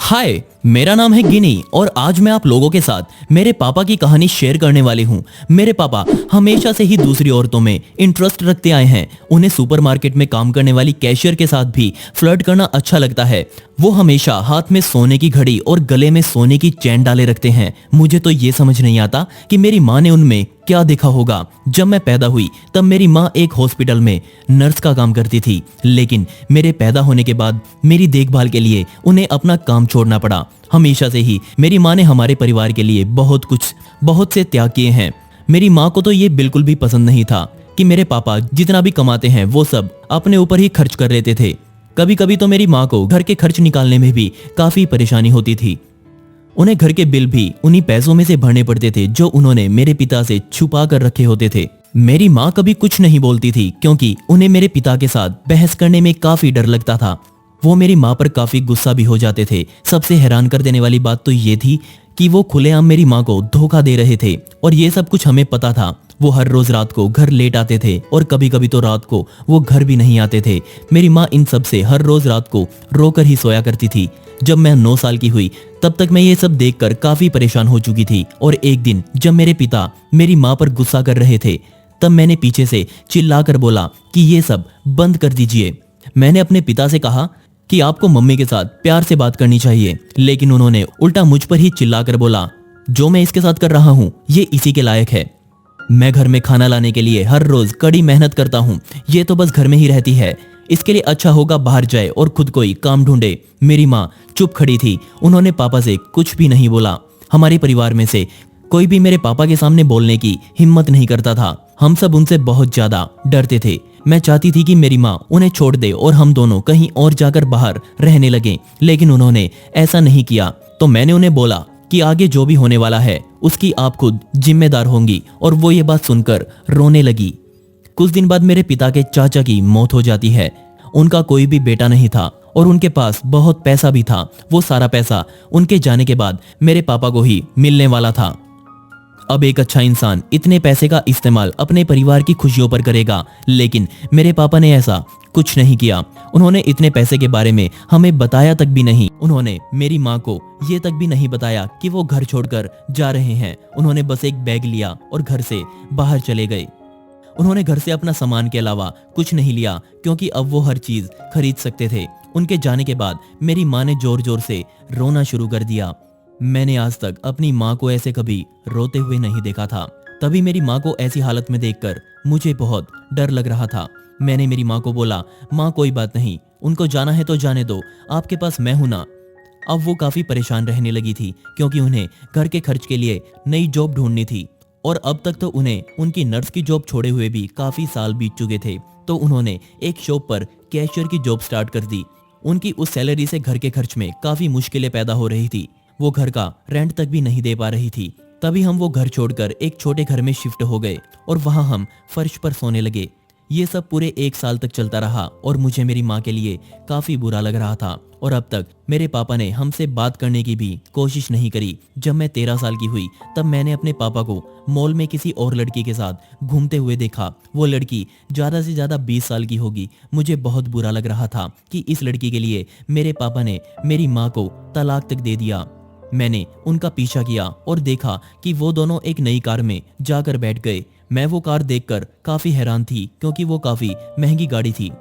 हाय, मेरा नाम है गिनी और आज मैं आप लोगों के साथ मेरे पापा की कहानी शेयर करने वाली हूँ। मेरे पापा हमेशा से ही दूसरी औरतों में इंटरेस्ट रखते आए हैं। उन्हें सुपरमार्केट में काम करने वाली कैशियर के साथ भी फ्लर्ट करना अच्छा लगता है। वो हमेशा हाथ में सोने की घड़ी और गले में सोने की चैन डाले रखते हैं। मुझे तो ये समझ नहीं आता कि मेरी माँ ने उनमें क्या देखा होगा। जब मैं पैदा हुई तब मेरी माँ एक हॉस्पिटल में नर्स का काम करती थी, लेकिन मेरे पैदा होने के बाद मेरी देखभाल के लिए उन्हें अपना काम छोड़ना पड़ा। हमेशा से ही मेरी माँ ने हमारे परिवार के लिए बहुत से त्याग किए हैं। मेरी माँ को तो ये बिल्कुल भी पसंद नहीं था कि मेरे पापा जितना भी कमाते हैं वो सब अपने ऊपर ही खर्च कर लेते थे। कभी कभी तो मेरी माँ को घर के खर्च निकालने में भी काफी परेशानी होती थी। उन्हें घर के बिल भी उन्हीं पैसों में से भरने पड़ते थे जो उन्होंने मेरे पिता से छुपा कर रखे होते थे। मेरी माँ कभी कुछ नहीं बोलती थी क्योंकि उन्हें मेरे पिता के साथ बहस करने में काफी डर लगता था। वो मेरी माँ पर काफी गुस्सा भी हो जाते थे। सबसे हैरान कर देने वाली बात तो ये थी कि वो खुलेआम मेरी माँ को धोखा दे रहे थे और ये सब कुछ हमें पता था। वो हर रोज रात को घर लेट आते थे और कभी कभी तो रात को वो घर भी नहीं आते थे। मेरी माँ इन सब से हर रोज रात को रोकर ही सोया करती थी। जब मैं 9 साल की हुई तब तक मैं ये सब देखकर काफी परेशान हो चुकी थी और एक दिन जब मेरे पिता मेरी माँ पर गुस्सा कर रहे थे तब मैंने पीछे से चिल्लाकर बोला कि ये सब बंद कर दीजिए। मैंने अपने पिता से कहा कि आपको मम्मी के साथ प्यार से बात करनी चाहिए, लेकिन उन्होंने उल्टा मुझ पर ही चिल्लाकर बोला, जो मैं इसके साथ कर रहा हूँ ये इसी के लायक है। मैं घर में खाना लाने के लिए हर रोज कड़ी मेहनत करता हूँ, ये तो बस घर में ही रहती है। इसके लिए अच्छा होगा बाहर जाए और खुद कोई काम ढूंढे। मेरी माँ चुप खड़ी थी, उन्होंने पापा से कुछ भी नहीं बोला। हमारे परिवार में से कोई भी मेरे पापा के सामने बोलने की हिम्मत नहीं करता था। हम सब उनसे बहुत ज्यादा डरते थे। मैं चाहती थी कि मेरी माँ उन्हें छोड़ दे और हम दोनों कहीं और जाकर बाहर रहने लगे, लेकिन उन्होंने ऐसा नहीं किया। तो मैंने उन्हें बोला कि आगे जो भी होने वाला है उसकी आप खुद जिम्मेदार होंगी, और वो ये बात सुनकर रोने लगी। कुछ दिन बाद मेरे पिता के चाचा की मौत हो जाती है। उनका कोई भी बेटा नहीं था और उनके पास बहुत पैसा भी था। वो सारा पैसा उनके जाने के बाद मेरे पापा को ही मिलने वाला था। अब एक अच्छा इंसान इतने पैसे का इस्तेमाल अपने परिवार की खुशियों पर करेगा, लेकिन मेरे पापा ने ऐसा कुछ नहीं किया। उन्होंने इतने पैसे के बारे में हमें बताया तक भी नहीं। उन्होंने मेरी माँ को ये तक भी नहीं बताया कि वो घर छोड़कर जा रहे हैं। उन्होंने बस एक बैग लिया और घर से बाहर चले गए। उन्होंने घर से अपना सामान के अलावा कुछ नहीं लिया क्योंकि अब वो हर चीज खरीद सकते थे। उनके जाने के बाद मेरी माँ ने जोर जोर से रोना शुरू कर दिया। मैंने आज तक अपनी माँ को ऐसे कभी रोते हुए नहीं देखा था। तभी मेरी माँ को ऐसी हालत में देखकर मुझे बहुत डर लग रहा था। मैंने मेरी माँ को बोला, माँ कोई बात नहीं, उनको जाना है तो जाने दो, आपके पास मैं हूं ना। अब वो काफी परेशान रहने लगी थी क्योंकि उन्हें घर के खर्च के लिए नई जॉब ढूंढनी थी और अब तक तो उन्हें उनकी नर्स की जॉब छोड़े हुए भी काफी साल बीत चुके थे। तो उन्होंने एक शॉप पर कैशियर की जॉब स्टार्ट कर दी। उनकी उस सैलरी से घर के खर्च में काफी मुश्किलें पैदा हो रही थी। वो घर का रेंट तक भी नहीं दे पा रही थी। तभी हम वो घर छोड़कर एक छोटे घर में शिफ्ट हो गए और वहां हम फर्श पर सोने लगे। ये सब पूरे 1 साल तक चलता रहा और मुझे मेरी माँ के लिए काफी बुरा लग रहा था। और अब तक मेरे पापा ने हमसे बात करने की भी कोशिश नहीं करी। जब मैं 13 साल की हुई तब मैंने अपने पापा को मॉल में किसी और लड़की के साथ घूमते हुए देखा। वो लड़की ज्यादा से ज्यादा 20 साल की होगी। मुझे बहुत बुरा लग रहा था कि इस लड़की के लिए मेरे पापा ने मेरी माँ को तलाक तक दे दिया। मैंने उनका पीछा किया और देखा कि वो दोनों एक नई कार में जाकर बैठ गए। मैं वो कार देखकर काफी हैरान थी क्योंकि वो काफी महंगी गाड़ी थी।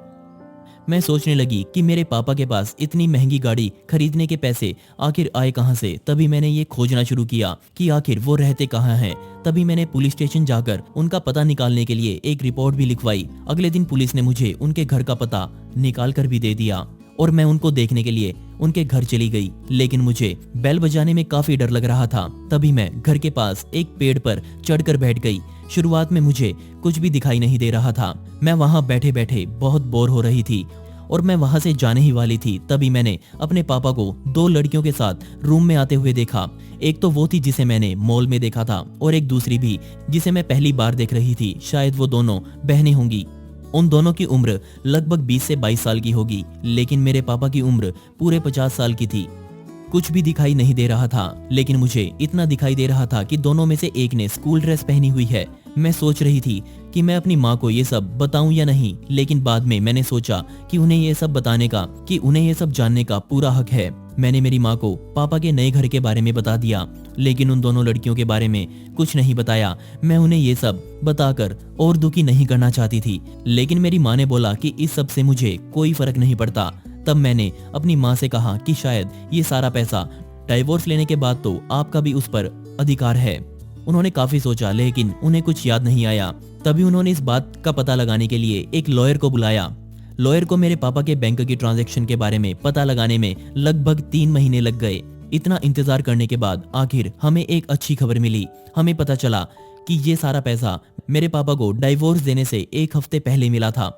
मैं सोचने लगी कि मेरे पापा के पास इतनी महंगी गाड़ी खरीदने के पैसे आखिर आए कहां से। तभी मैंने ये खोजना शुरू किया कि आखिर वो रहते कहां हैं। तभी मैंने पुलिस स्टेशन जाकर उनका पता निकालने के लिए एक रिपोर्ट भी लिखवाई। अगले दिन पुलिस ने मुझे उनके घर का पता निकाल कर भी दे दिया और मैं उनको देखने के लिए उनके घर चली गई, लेकिन मुझे बेल बजाने में काफी डर लग रहा था। तभी मैं घर के पास एक पेड़ पर चढ़कर बैठ गई। शुरुआत में मुझे कुछ भी दिखाई नहीं दे रहा था। मैं वहां बैठे बैठे बहुत बोर हो रही थी और मैं वहां से जाने ही वाली थी। तभी मैंने अपने पापा को 2 लड़कियों के साथ रूम में आते हुए देखा। एक तो वो थी जिसे मैंने मॉल में देखा था और एक दूसरी भी जिसे मैं पहली बार देख रही थी। शायद वो दोनों बहनें होंगी। उन दोनों की उम्र लगभग 20 से 22 साल की होगी, लेकिन मेरे पापा की उम्र पूरे 50 साल की थी। कुछ भी दिखाई नहीं दे रहा था, लेकिन मुझे इतना दिखाई दे रहा था कि दोनों में से एक ने स्कूल ड्रेस पहनी हुई है। मैं सोच रही थी कि मैं अपनी माँ को ये सब बताऊं या नहीं, लेकिन बाद में मैंने सोचा कि उन्हें ये सब जानने का पूरा हक है। मैंने मेरी माँ को पापा के नए घर के बारे में बता दिया, लेकिन उन दोनों लड़कियों के बारे में कुछ नहीं बताया। मैं उन्हें ये सब बताकर और दुखी नहीं करना चाहती थी, लेकिन मेरी माँ ने बोला कि इस सब से मुझे कोई फर्क नहीं पड़ता। तब मैंने अपनी माँ से कहा कि शायद ये सारा पैसा डाइवोर्स लेने के बाद तो आपका भी उस पर अधिकार है। उन्होंने काफी सोचा, लेकिन उन्हें कुछ याद नहीं आया। तभी उन्होंने इस बात का पता लगाने के लिए एक लॉयर को बुलाया। लॉयर को मेरे पापा के बैंक की ट्रांजैक्शन के बारे में पता लगाने में लगभग 3 महीने लग गए। इतना इंतजार करने के बाद आखिर हमें एक अच्छी खबर मिली। हमें पता चला कि ये सारा पैसा मेरे पापा को डाइवोर्स देने से 1 हफ्ते पहले मिला था।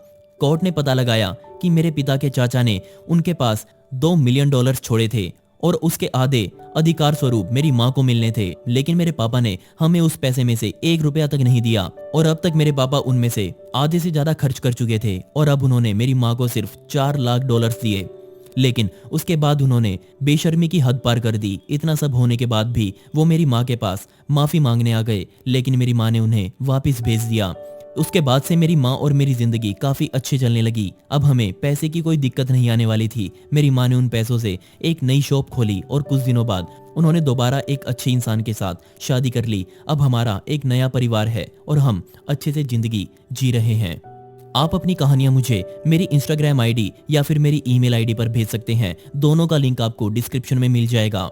कोर्ट ने पता लगाया कि मेरे पिता के चाचा ने उनके पास $2 मिलियन छोड़े थे और उसके आधे अधिकार स्वरूप मेरी माँ को मिलने थे, लेकिन मेरे पापा ने हमें उस पैसे में से 1 रुपया तक नहीं दिया और अब तक मेरे पापा उनमें से आधे से ज्यादा खर्च कर चुके थे और अब उन्होंने मेरी माँ को सिर्फ $4 लाख दिए। लेकिन उसके बाद उन्होंने बेशर्मी की हद पार कर दी। इतना सब होने के बाद भी वो मेरी माँ के पास माफी मांगने आ गए, लेकिन मेरी माँ ने उन्हें वापस भेज दिया। उसके बाद से मेरी माँ और मेरी जिंदगी काफी अच्छे चलने लगी। अब हमें पैसे की कोई दिक्कत नहीं आने वाली थी। मेरी माँ ने उन पैसों से एक नई शॉप खोली और कुछ दिनों बाद उन्होंने दोबारा एक अच्छे इंसान के साथ शादी कर ली। अब हमारा एक नया परिवार है और हम अच्छे से जिंदगी जी रहे हैं। आप अपनी कहानियां मुझे मेरी इंस्टाग्राम आईडी या फिर मेरी ईमेल आईडी पर भेज सकते हैं। दोनों का लिंक आपको डिस्क्रिप्शन में मिल जाएगा।